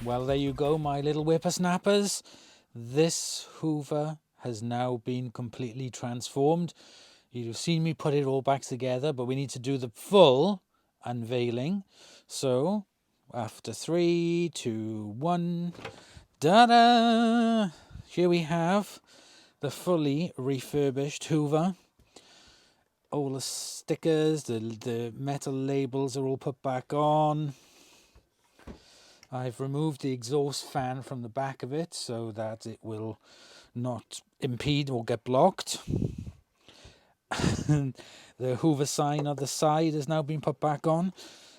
Well, there you go, my little whippersnappers. This Hoover has now been completely transformed. You've seen me put it all back together, but we need to do the full unveiling. So, after 3, 2, 1, da-da! Here we have the fully refurbished Hoover. All the stickers, the metal labels are all put back on. I've removed the exhaust fan from the back of it so that it will not impede or get blocked. The Hoover sign on the side has now been put back on.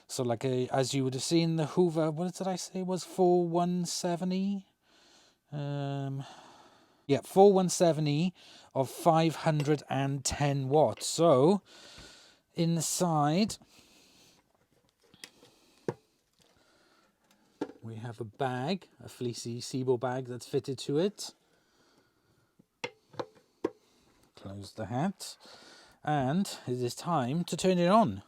So like as you would have seen, the Hoover, what did I say, was 417E? Yeah, 417E of 510 watts. So inside we have a bag, a fleecy SIBO bag that's fitted to it. Close the hat, and it is time to turn it on.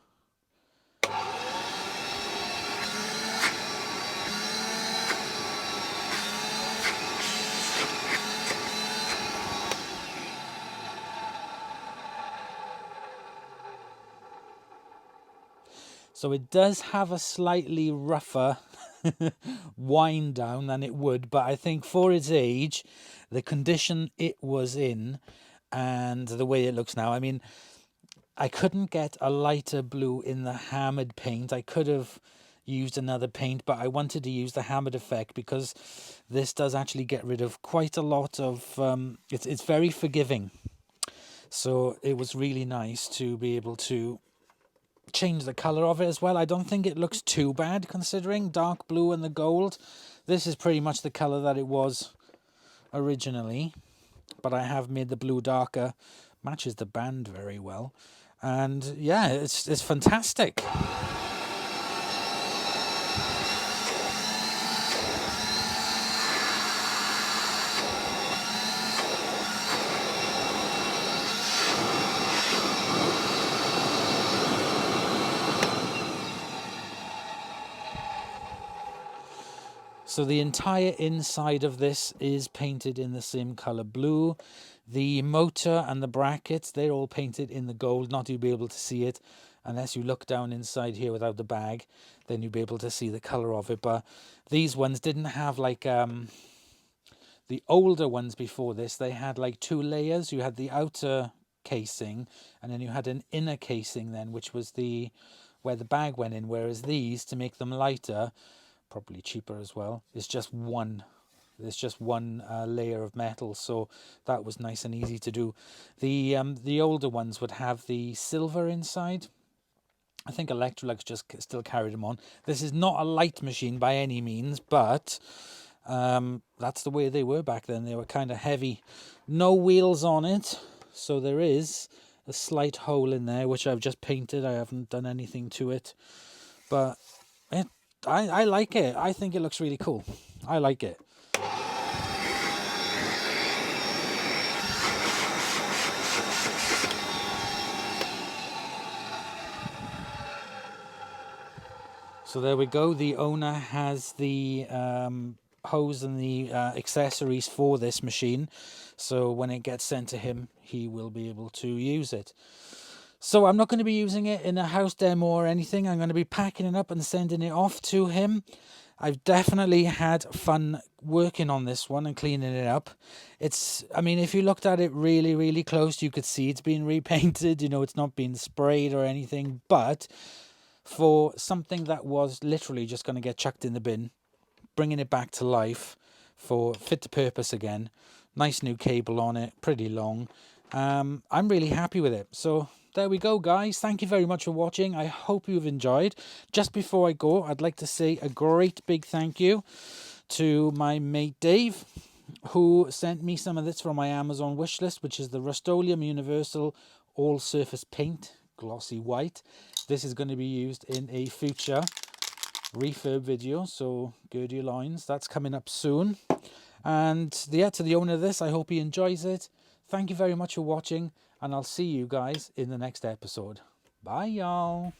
So it does have a slightly rougher wind down than it would, but I think for its age, the condition it was in, and the way it looks now, I mean, I couldn't get a lighter blue in the hammered paint. I could have used another paint, but I wanted to use the hammered effect because this does actually get rid of quite a lot of, it's very forgiving. So it was really nice to be able to change the color of it as well. I don't think it looks too bad considering dark blue and the gold. This is pretty much the color that it was originally, but I have made the blue darker. Matches the band very well, and yeah, it's fantastic. So the entire inside of this is painted in the same color blue. The motor and the brackets, they're all painted in the gold. Not you'll be able to see it unless you look down inside here without the bag. Then you'll be able to see the color of it. But these ones didn't have like the older ones before this. They had like 2 layers. You had the outer casing, and then you had an inner casing then, which was where the bag went in. Whereas these, to make them lighter, probably cheaper as well, it's just one. There's just one layer of metal, so that was nice and easy to do. The older ones would have the silver inside. I think Electrolux just still carried them on. This is not a light machine by any means, but that's the way they were back then. They were kind of heavy. No wheels on it, so there is a slight hole in there, which I've just painted. I haven't done anything to it, but I like it. I think it looks really cool. I like it. So there we go. The owner has the hose and the accessories for this machine. So when it gets sent to him, he will be able to use it. So I'm not going to be using it in a house demo or anything. I'm going to be packing it up and sending it off to him. I've definitely had fun working on this one and cleaning it up. I mean, if you looked at it really, really close, you could see it's been repainted. You know, it's not been sprayed or anything, but for something that was literally just going to get chucked in the bin, bringing it back to life for fit to purpose again. Nice new cable on it, pretty long. I'm really happy with it. So there we go, guys. Thank you very much for watching. I hope you've enjoyed. Just before I go, I'd like to say a great big thank you to my mate Dave, who sent me some of this from my Amazon wish list, which is the Rust-Oleum Universal All Surface Paint Glossy White. This is going to be used in a future refurb video, so gird your loins. That's coming up soon. And yeah, to the owner of this, I hope he enjoys it. Thank you very much for watching, and I'll see you guys in the next episode. Bye, y'all.